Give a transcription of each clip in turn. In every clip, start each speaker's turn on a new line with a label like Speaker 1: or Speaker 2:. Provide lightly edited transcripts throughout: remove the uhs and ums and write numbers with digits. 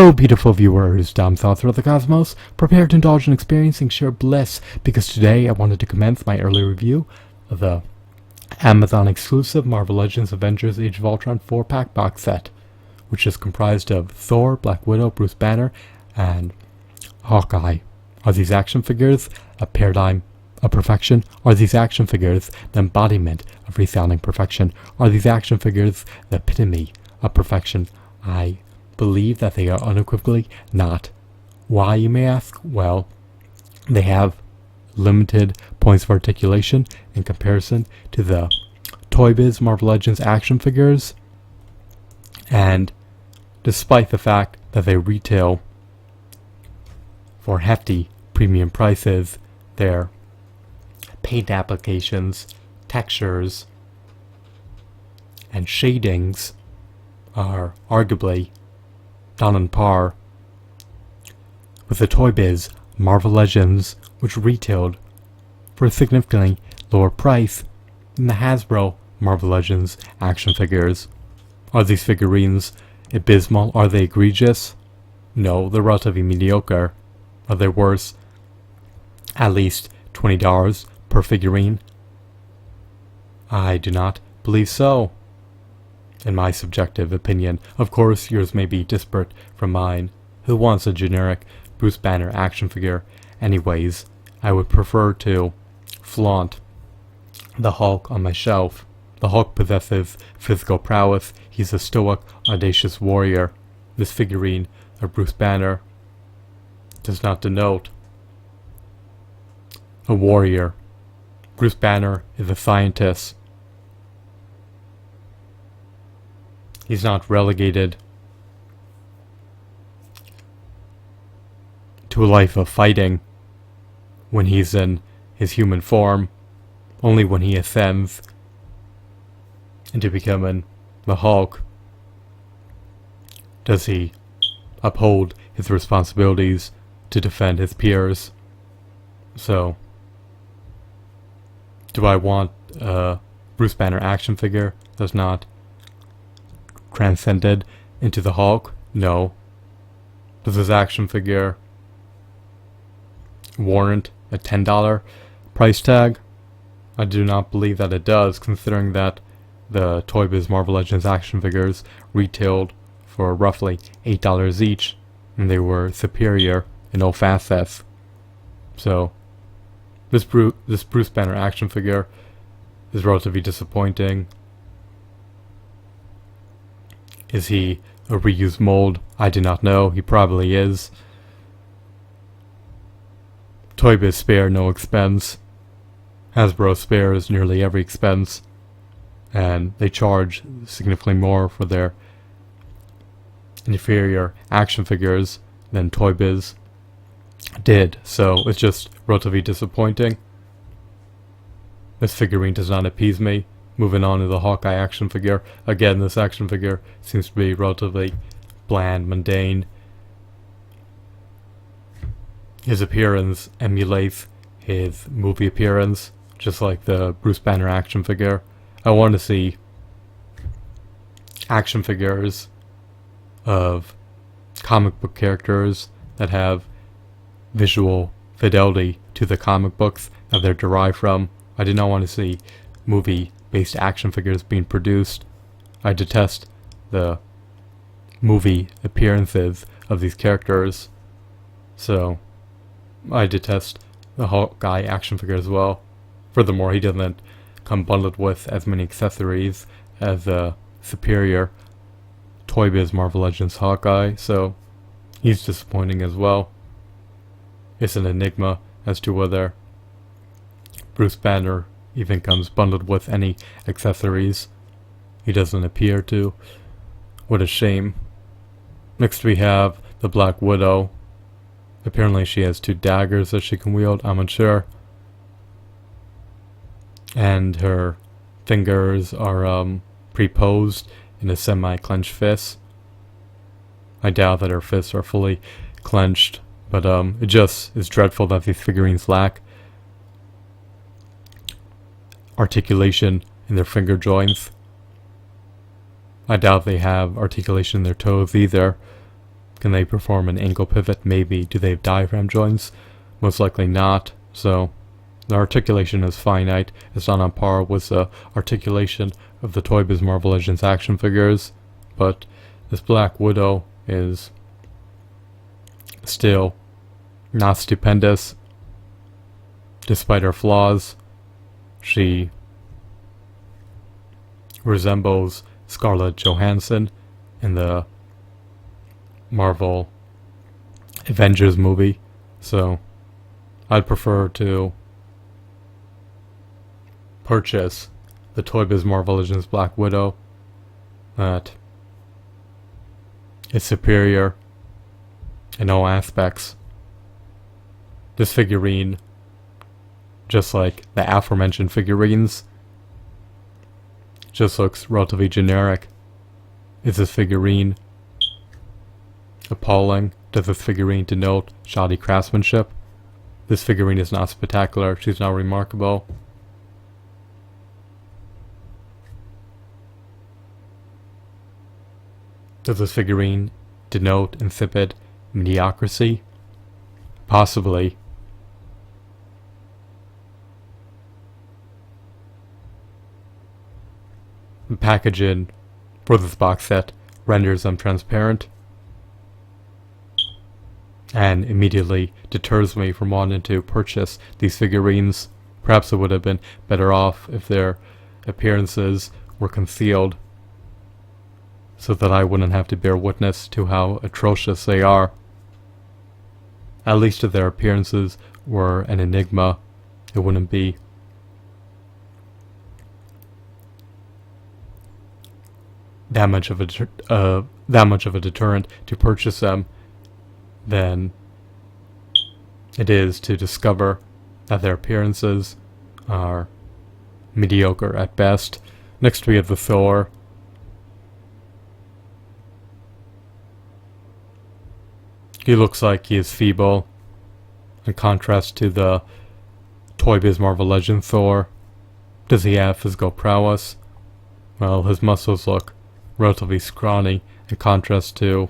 Speaker 1: Hello, beautiful viewers, dumb thoughts of the cosmos. Prepare to indulge in experiencing sheer bliss, because today I wanted to commence my early review of the Amazon exclusive Marvel Legends Avengers Age of Ultron 4-pack box set, which is comprised of Thor, Black Widow, Bruce Banner, and Hawkeye. Are these action figures a paradigm of perfection? Are these action figures the embodiment of resounding perfection? Are these action figures the epitome of perfection? I believe that they are unequivocally not. Why, you may ask? Well, they have limited points of articulation in comparison to the Toy Biz Marvel Legends action figures, and despite the fact that they retail for hefty premium prices, their paint applications, textures, and shadings are arguably on par with the Toy Biz Marvel Legends, which retailed for a significantly lower price than the Hasbro Marvel Legends action figures. Are these figurines abysmal? Are they egregious? No, they're relatively mediocre. Are they worth at least $20 per figurine? I do not believe so, in my subjective opinion. Of course, yours may be disparate from mine. Who wants a generic Bruce Banner action figure? Anyways, I would prefer to flaunt the Hulk on my shelf. The Hulk possesses physical prowess. He's a stoic, audacious warrior. This figurine of Bruce Banner does not denote a warrior. Bruce Banner is a scientist. He's not relegated to a life of fighting when he's in his human form. Only when he ascends into becoming the Hulk does he uphold his responsibilities to defend his peers. So, do I want a Bruce Banner action figure that's not transcended into the Hulk? No. Does this action figure warrant a $10 price tag? I do not believe that it does, considering that the Toy Biz Marvel Legends action figures retailed for roughly $8 each, and they were superior in all facets. So, this Bruce Banner action figure is relatively disappointing. Is he a reused mold? I do not know. He probably is. Toy Biz spare no expense. Hasbro spares nearly every expense, and they charge significantly more for their inferior action figures than Toy Biz did, so it's just relatively disappointing. This figurine does not appease me. Moving on to the Hawkeye action figure. Again, this action figure seems to be relatively bland, mundane. His appearance emulates his movie appearance, just like the Bruce Banner action figure. I want to see action figures of comic book characters that have visual fidelity to the comic books that they're derived from. I do not want to see movie-based action figures being produced. I detest the movie appearances of these characters, so I detest the Hawkeye action figure as well. Furthermore, he doesn't come bundled with as many accessories as the superior Toy Biz Marvel Legends Hawkeye, so he's disappointing as well. It's an enigma as to whether Bruce Banner even comes bundled with any accessories. He doesn't appear to. What a shame. Next we have the Black Widow. Apparently she has 2 daggers that she can wield, I'm unsure. And her fingers are pre-posed in a semi-clenched fist. I doubt that her fists are fully clenched, but it just is dreadful that these figurines lack articulation in their finger joints. I doubt they have articulation in their toes either. Can they perform an ankle pivot? Maybe. Do they have diaphragm joints? Most likely not. So their articulation is finite. It's not on par with the articulation of the Toy Biz Marvel Legends action figures. But this Black Widow is still not stupendous. Despite her flaws, she resembles Scarlett Johansson in the Marvel Avengers movie. So I'd prefer to purchase the Toy Biz Marvel Legends Black Widow. That is superior in all aspects. This figurine, just like the aforementioned figurines, just looks relatively generic. Is this figurine appalling? Does this figurine denote shoddy craftsmanship? This figurine is not spectacular. She's not remarkable. Does this figurine denote insipid mediocrity? Possibly. The packaging for this box set renders them transparent and immediately deters me from wanting to purchase these figurines. Perhaps it would have been better off if their appearances were concealed, so that I wouldn't have to bear witness to how atrocious they are. At least if their appearances were an enigma, it wouldn't be that much of a deterrent to purchase them than it is to discover that their appearances are mediocre at best. Next we have the Thor. He looks like he is feeble, in contrast to the Toy Biz Marvel Legend Thor. Does he have physical prowess? Well, his muscles look relatively scrawny, in contrast to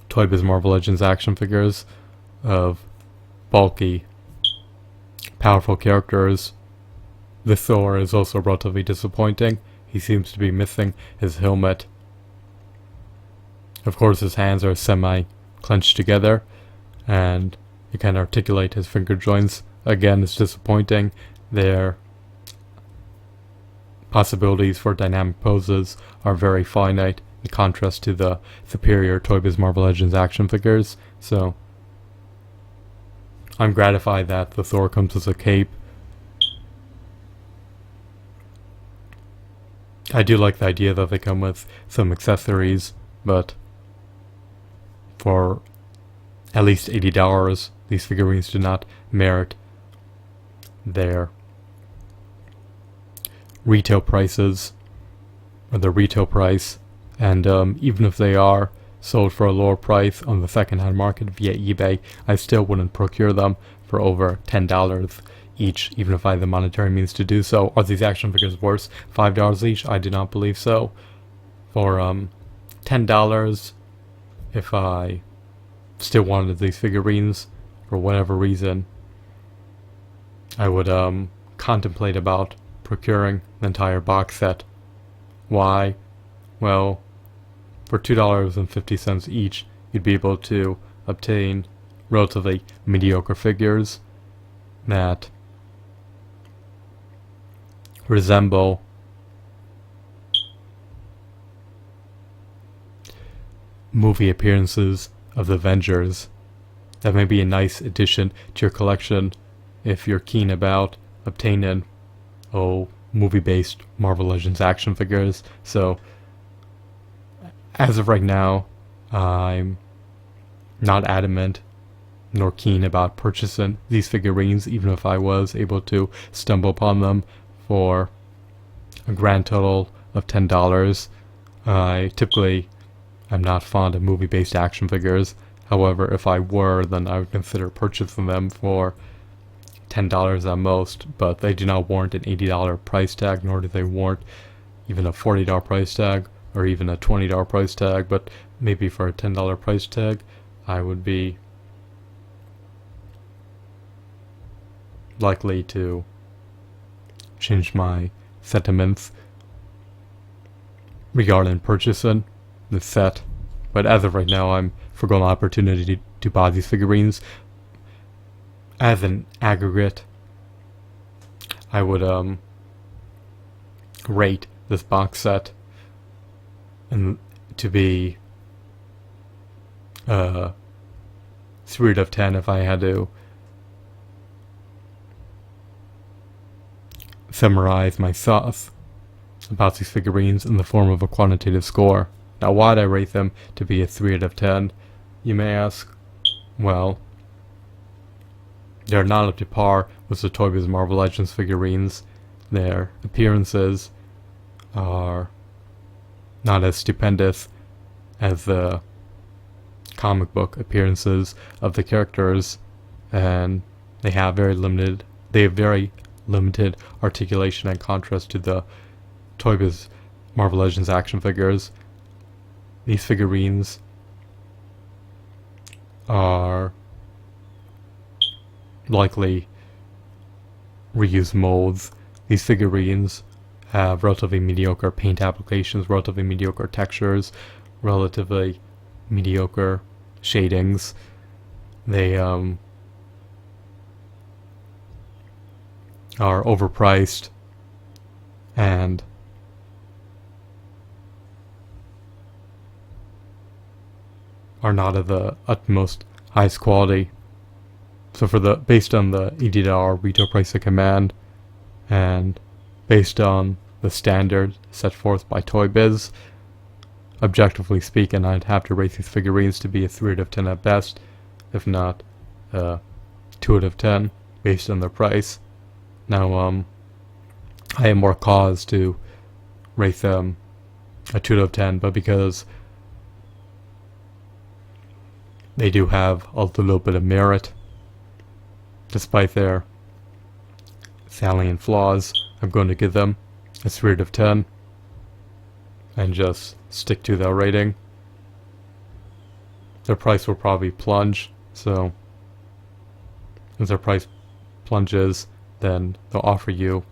Speaker 1: Toy Biz Marvel Legends action figures of bulky, powerful characters. The Thor is also relatively disappointing. He seems to be missing his helmet. Of course, his hands are semi-clenched together, and he can articulate his finger joints. Again, it's disappointing. Their possibilities for dynamic poses are very finite, in contrast to the superior Toy Biz Marvel Legends action figures. So I'm gratified that the Thor comes with a cape. I do like the idea that they come with some accessories, but for at least $80, these figurines do not merit their retail prices, or the retail price. And even if they are sold for a lower price on the second-hand market via eBay, I still wouldn't procure them for over $10 each, even if I had the monetary means to do so. Are these action figures worth $5 each? I do not believe so. For $10, if I still wanted these figurines for whatever reason, I would contemplate about procuring the entire box set. Why? Well, for $2.50 each, you'd be able to obtain relatively mediocre figures that resemble movie appearances of the Avengers. That may be a nice addition to your collection if you're keen about obtaining movie-based Marvel Legends action figures. So as of right now, I'm not adamant nor keen about purchasing these figurines, even if I was able to stumble upon them for a grand total of $10. I typically am not fond of movie-based action figures. However, if I were, then I would consider purchasing them for $10 at most, but they do not warrant an $80 price tag, nor do they warrant even a $40 price tag, or even a $20 price tag. But maybe for a $10 price tag, I would be likely to change my sentiments regarding purchasing the set. But as of right now, I'm forgoing the opportunity to buy these figurines. As an aggregate, I would rate this box set and to be 3 out of 10 if I had to summarize my thoughts about these figurines in the form of a quantitative score. Now, why'd I rate them to be a 3 out of 10? You may ask. Well, they're not up to par with the Toy Biz Marvel Legends figurines. Their appearances are not as stupendous as the comic book appearances of the characters, and they have very limited articulation in contrast to the Toy Biz Marvel Legends action figures. These figurines are likely reused molds. These figurines have relatively mediocre paint applications, relatively mediocre textures, relatively mediocre shadings. They are overpriced and are not of the utmost highest quality. So based on the $80 retail price of command, and based on the standard set forth by Toy Biz, objectively speaking, I'd have to rate these figurines to be a 3 out of 10 at best, if not 2 out of 10, based on their price. Now, I have more cause to rate them a 2 out of 10, but because they do have a little bit of merit, despite their salient flaws, I'm going to give them a 3 out of 10 and just stick to that rating. Their price will probably plunge, so if their price plunges, then they'll offer you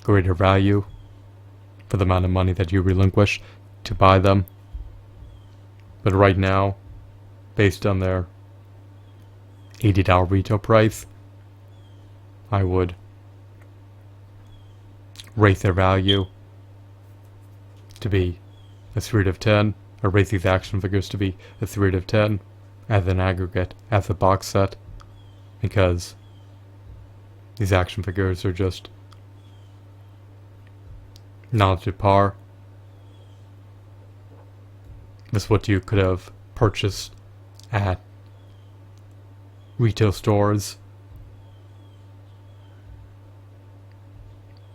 Speaker 1: greater value for the amount of money that you relinquish to buy them. But right now, based on their $80 retail price, I would rate their value to be a 3 out of 10, or rate these action figures to be a 3 out of 10 as an aggregate, as a box set, because these action figures are just not up to par with what you could have purchased at retail stores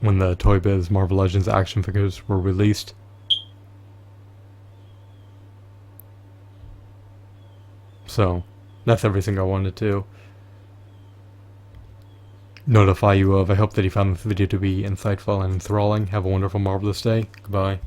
Speaker 1: when the Toy Biz Marvel Legends action figures were released. So, that's everything I wanted to notify you of. I hope that you found this video to be insightful and enthralling. Have a wonderful, marvelous day. Goodbye.